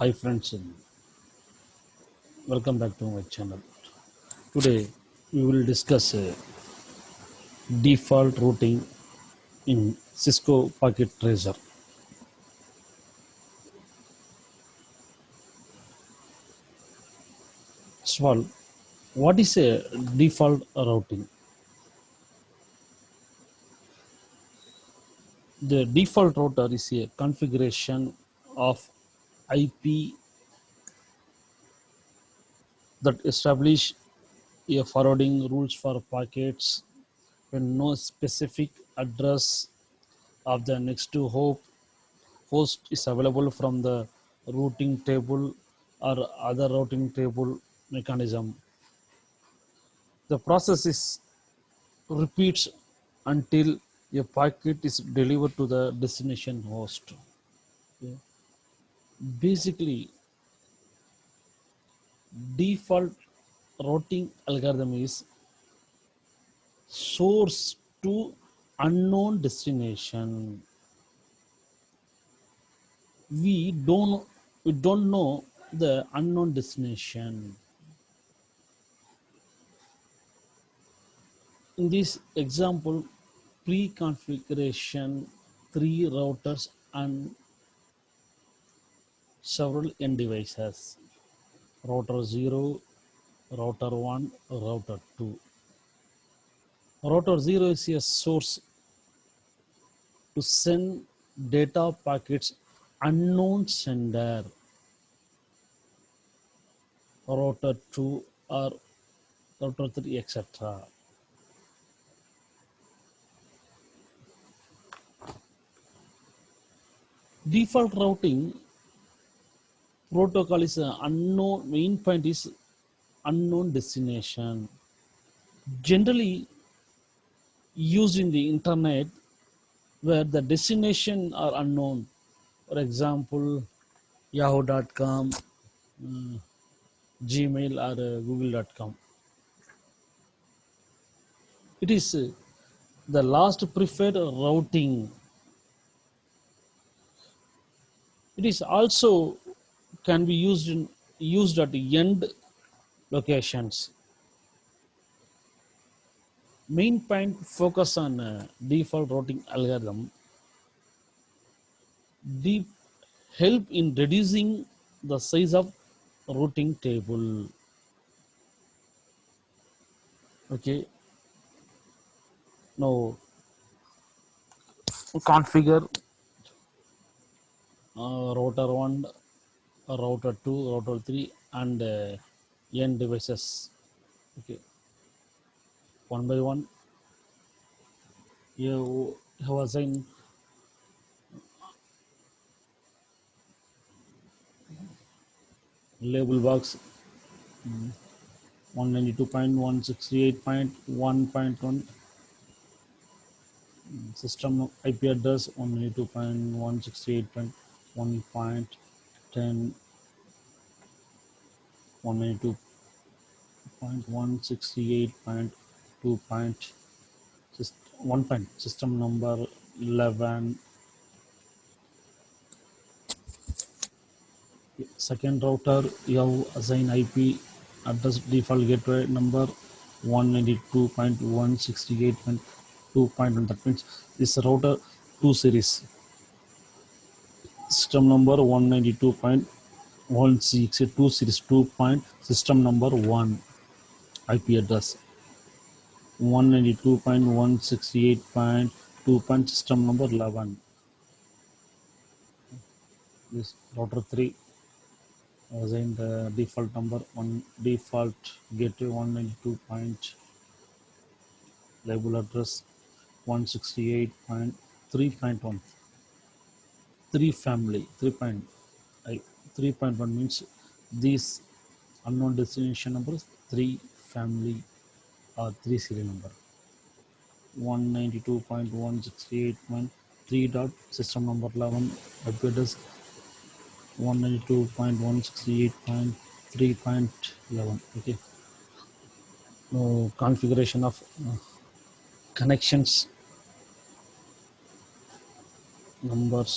Hi friends, and welcome back to my channel. Today we will discuss default routing in Cisco Packet Tracer. Swal, what is a default routing? The default router is a configuration of IP that establish a forwarding rules for packets when no specific address of the next to host is available from the routing table or other routing table mechanism. The process is repeats until a packet is delivered to the destination host. Yeah. Basically, default routing algorithm is source to unknown destination. We don't we don't know the unknown destination. In this example, pre-configuration three routers and several end devices. Router 0, router 1, router 2. Router 0 is a source to send data packets unknown sender. Router 2 or router 3, etc. Default routing protocol is unknown, main point is unknown destination. Generally used in the internet where the destination are unknown. For example, yahoo.com, Gmail or google.com. It is the last preferred routing. It is also can be used at end locations. Main point focus on default routing algorithm. Deep help in reducing the size of routing table. Okay, now configure router 1, router 2, router 3 and n devices. Okay, one by one you have assigned label box 192.168.1.1 system IP address 192.168.1.10 192.168.2.1 point system number 11. Second router you have assigned IP address default gateway number 192.168.2.1. That means this router 2 series system number 192.162 series 2 point system number 1 IP address 192.168.2 point system number 11. This router 3 was in the default number one default gateway 192 point label address 168.3.1 3 family 3 point 3.1 means these unknown destination numbers 3 family or 3 serial number 192.168.3 dot system number 11 IP address 192.168.3.11. Okay, no configuration of connections numbers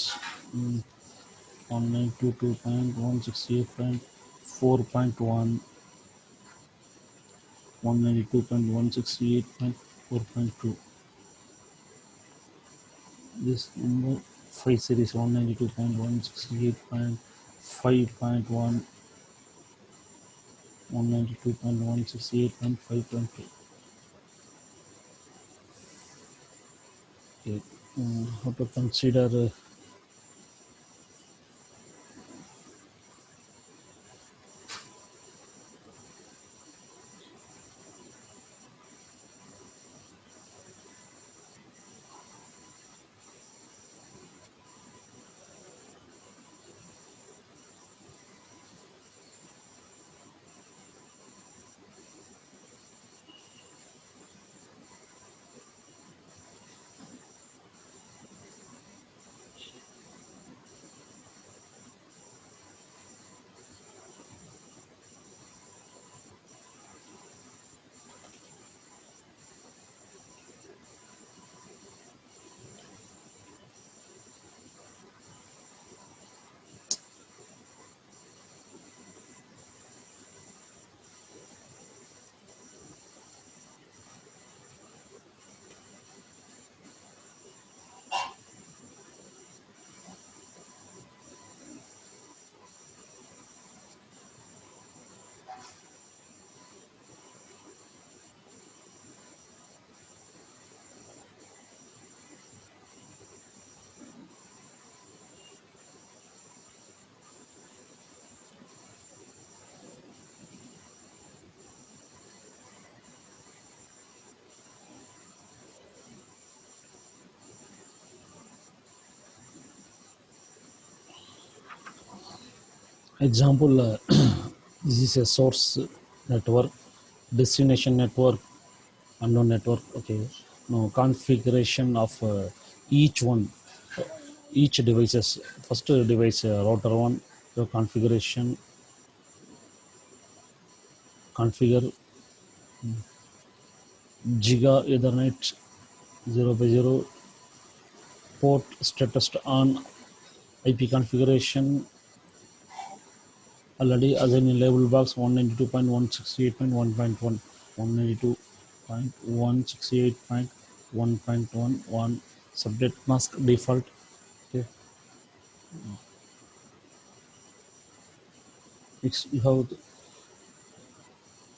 192.168.4.1, 192.168.4.2. This number 5 series 192.168.5.1, 192.168.5.2. Okay. How to consider example. This is a source network, destination network, unknown network. Okay. Now configuration of each one, each devices. First device router one, the configuration, configure giga ethernet 0 by 0, port status on, IP configuration already assigned in label box 192.168.1.1, 192.168.1.11, subnet mask default. Okay. Next you have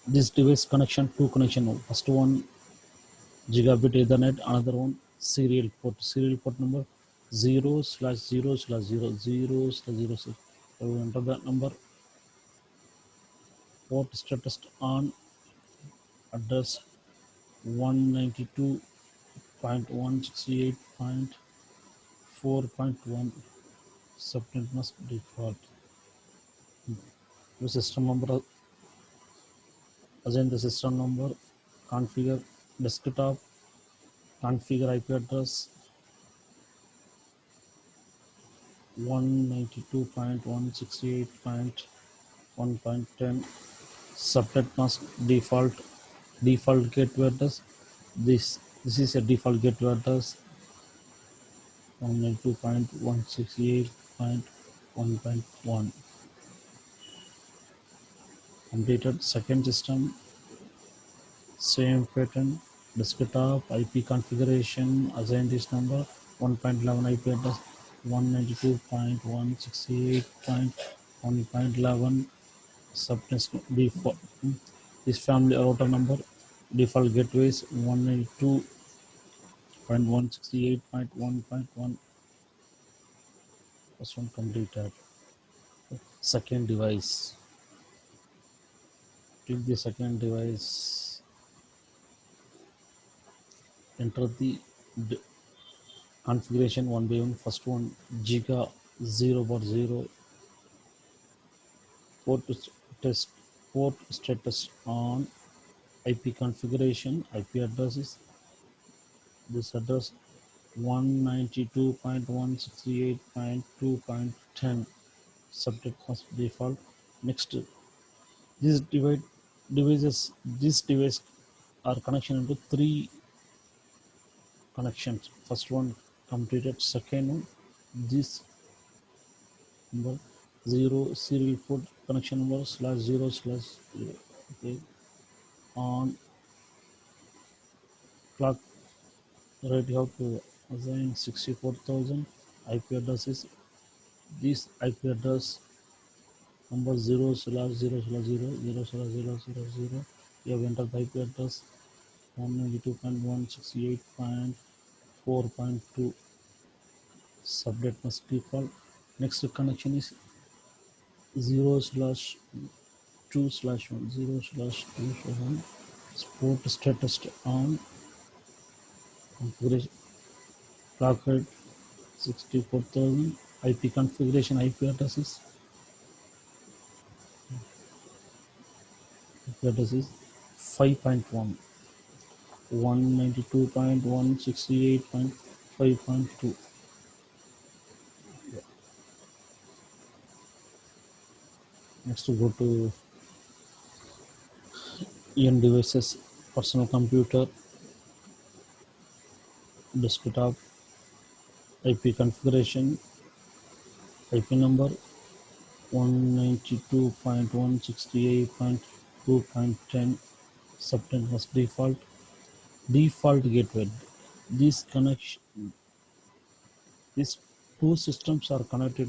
this device connection, two connection. First one gigabit ethernet, another one serial port number 0/0/0/0/0. So I will enter that number. Port status on, address 192.168.4.1, subnet must default. The system number, assign the system number, configure desktop, configure IP address 192.168.1.10, subnet mask default gateway address. This is a default gateway address 192.168.1.1. Completed. Second system, same pattern, desktop IP configuration, assign this number 1.11 IP address 192.168.1.11, subnet default. This family router number, default gateways 192.168.1.1. First one completed. Second device. Click the second device. Enter the configuration one by one. First one giga 0/0, port test, port status on, IP configuration. IP address is this address 192.168.2.10, subject must default. Next, this device are connection into three connections. First one completed. Second one, this number 0 serial port connection number slash 0 slash 0. Okay. On clock rate you have to assign 64,000 IP addresses. This IP address number 0 slash 0 slash 0 0 slash 0 slash 0. You have entered the IP address 192.168.4.2. Subnet must default. Next connection is 0 slash 2 slash 1 0 slash 2 slash 1. Port status on configuration clock rate 64,000. IP configuration IP addresses IP address is 5.1 192.168.5.2. Next go to end devices, personal computer, desktop, IP configuration, IP number 192.168.2.10. Subnet was default gateway. These connection these two systems are connected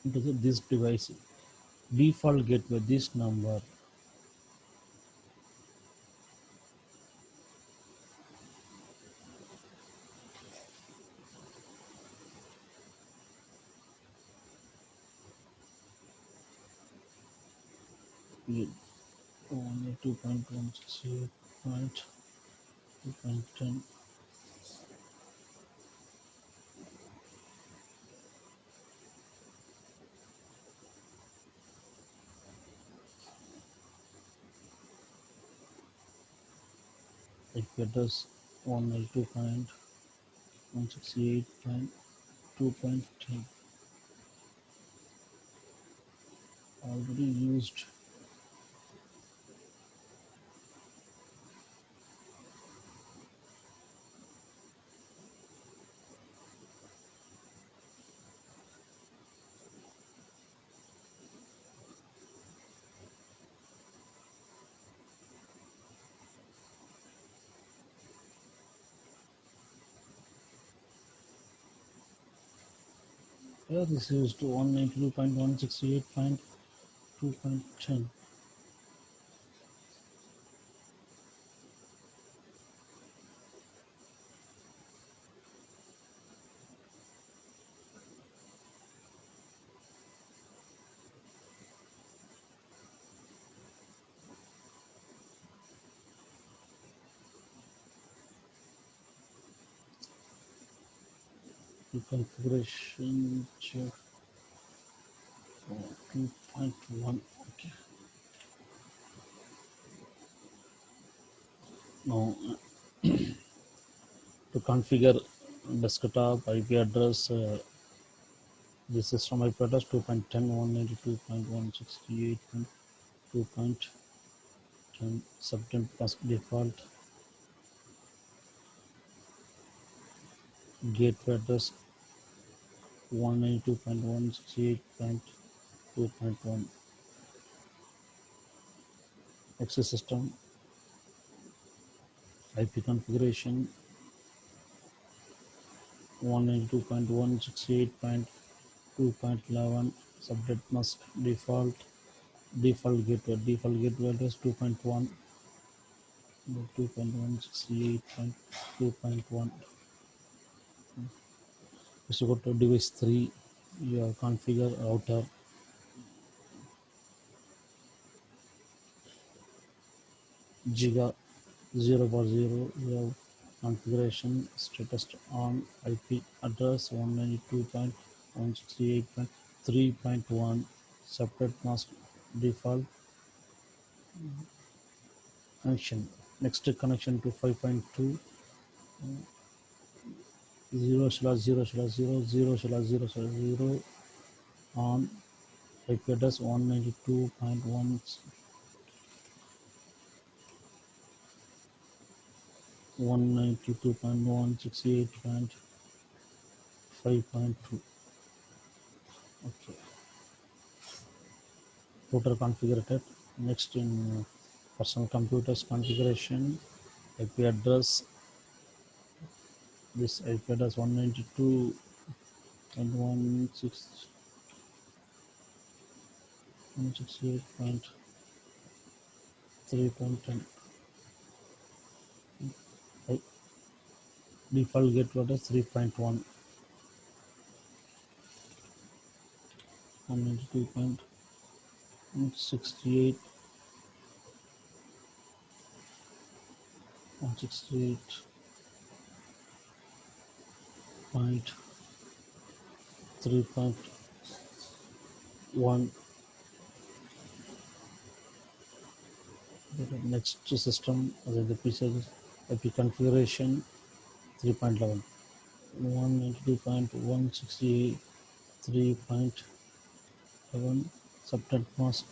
into this device. Default gateway this number 192.168.2.10. IP address 192.168.2.10 already used. Here this used 192.168.2.10. The configuration check 2.1. Okay. Now to configure desktop IP address, the system IP address 2.10 192.168.2.10. Subnet mask default gateway address 192.168.2.1. Access system IP configuration 192.168.2.11. Subnet mask default gateway address 2.168.2.1. If you go to device 3, you have configure router giga 0 you have configuration status on IP address 192.168.3.1. Separate mask default connection. Next connection to 5.2 0 slash 0 slash 0 0 slash 0 slash 0 on IP address 192.168.5.2. Okay. router configured. Next in personal computers configuration, IP address. This IP address 192.168.3.10. Default gateway address 3.1, 192.168, 168.3.1. Next system as the PC IP configuration 3.11, 192.168.3.11. Subnet mask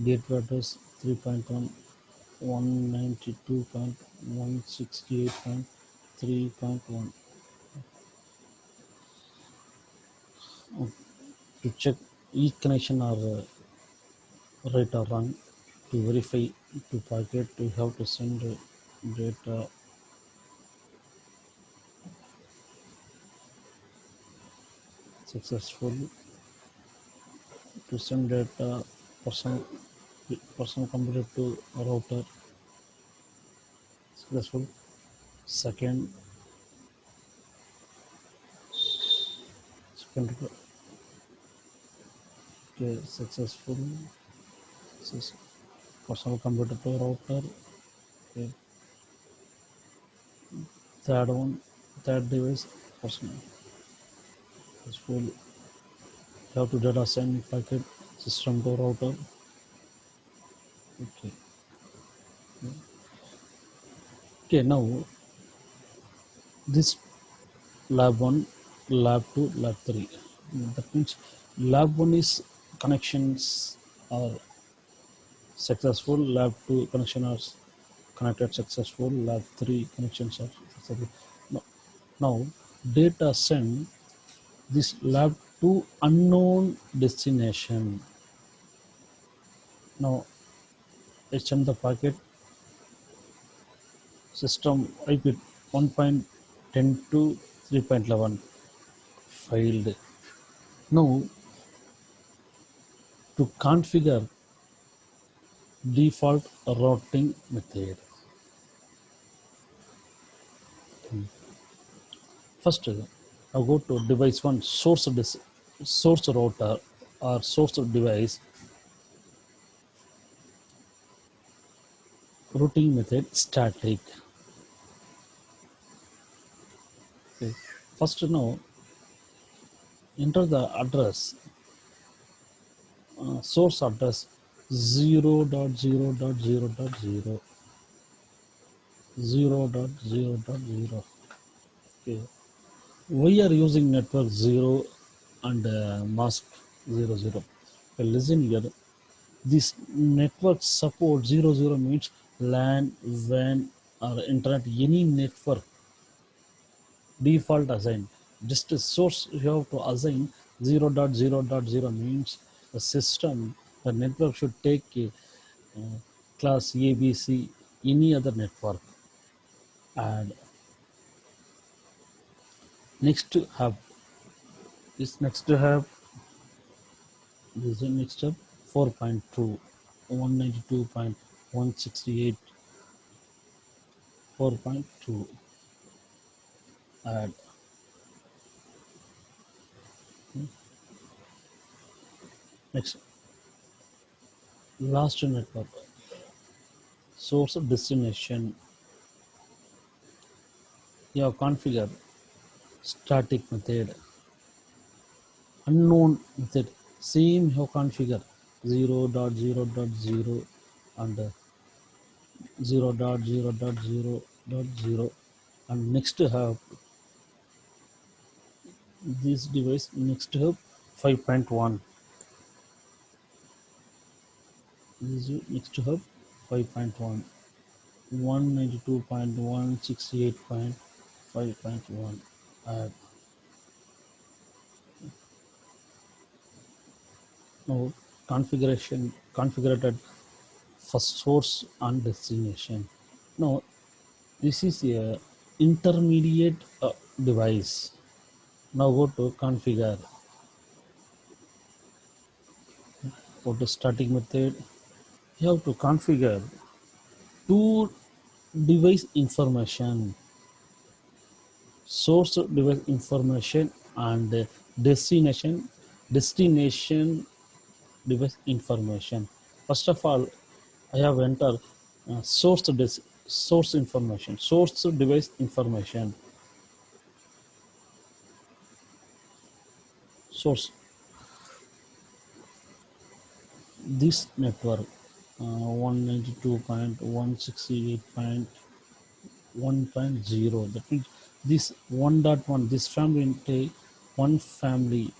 gateway address 3.1, 192.168.3.1. To check each connection are right or wrong, to verify to packet, we have to send data successful, to send data person computer to router successful. Second, second okay, successful. Personal computer to router. Okay. Third one, third device personal successful. You have to data send packet system to router. Okay. Okay. Now this lab 1, lab 2, lab 3. That means lab 1 is connections are successful, lab 2 connection are connected successful, lab 3 connections are successful. Now, now data send this lab to unknown destination. Now it's send the packet system IP 1.10 to 3.11 failed. Now to configure default routing method. First, I go to device one source router or source device routing method static. Okay. First, now enter the address source address 0.0.0.0 0.0.0. Okay. We are using network 0 and mask 00. Okay, listen here. This network support 00 means LAN, WAN or internet, any network default assign. Just a source you have to assign 0.0.0 means the system, the network should take a class ABC, any other network. And next to have this next to have this is next step 4.2, 192.168, 4.2. Add next last network source of destination. You have configured static method, unknown method, same you have configured 0.0.0 and 0.0.0.0, and next to have this device next to have 5.1. This is next to have 5.1, 192.168.5.1. Add Now configured for source and destination. Now this is a intermediate device. Now go to configure. Go to static method. You have to configure two device information, source device information and destination device information. First of all, I have entered source information, source device information, source this network 192.168.1.0. That means this 1.1, this family take one family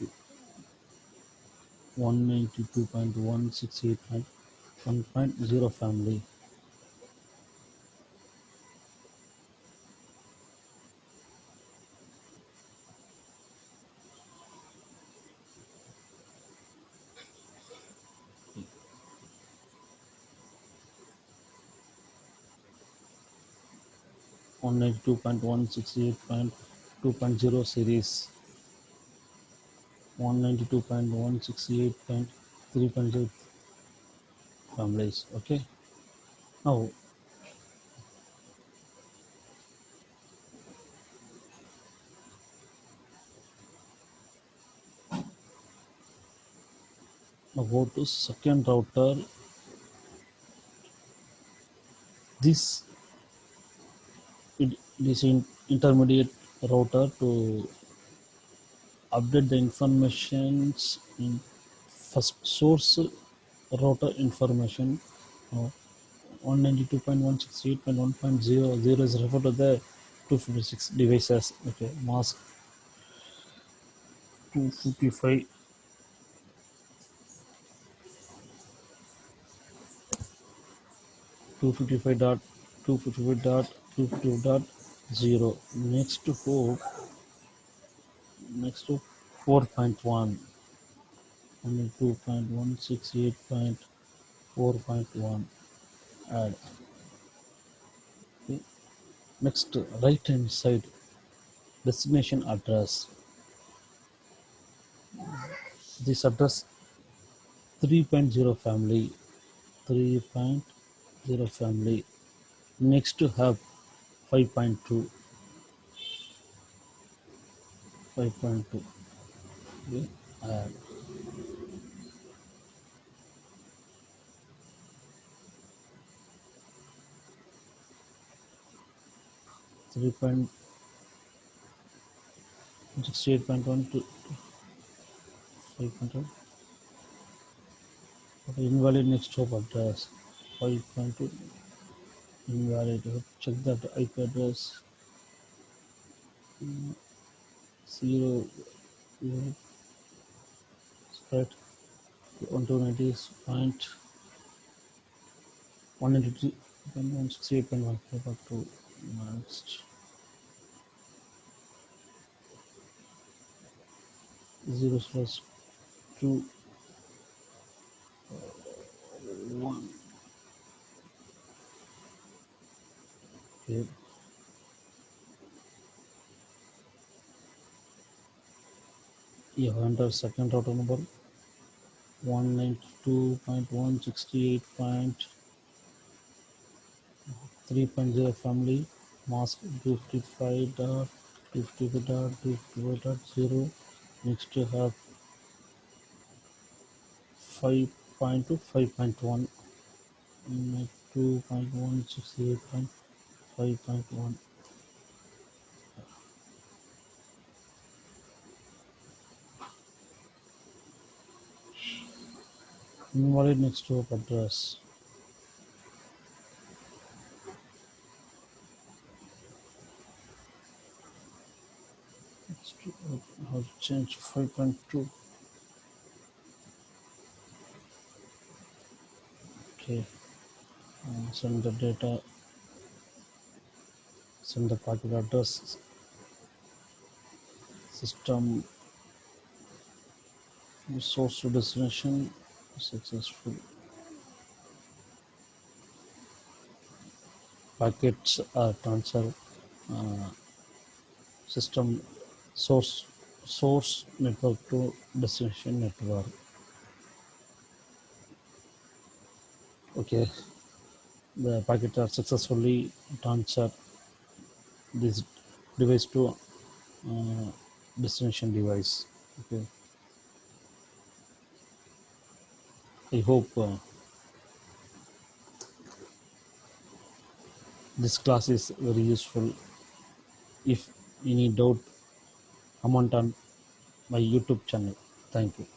192.168.1.0 family. On 92.168.2.0 series, 192.168.3.0 families. Okay, now go to second router. This this intermediate router to update the informations in first source router information. 192.168.1.0 is referred to the 256 devices. Okay, mask 255 255 dot 255 dot 255 dot 0. Next to 4.1 only 2.168.4.1 add. Okay. Next right hand side destination address. This address 3.0 family, 3.0 family. Next to have 5.2, 5.2. Okay. Add 3.68.1 to 5.2. Invalid next hop address 5.2 invalid. Check that IP address 0 spread 190 point 193.168.1 next 0 slash 2 1. Okay. You have entered second router number 192.168.3.0 family mask 255.255.255.0. Next you have 5.2 5.1 2.168.5.1 invalid next hop address. How to change 5.2. Okay, send the data, send the packet address system Source to destination successful. Packets are transfer system source network to destination network. Okay, the packets are successfully transferred this device to uh, destination device. Okay, I hope this class is very useful. If any doubt, comment on my YouTube channel. Thank you.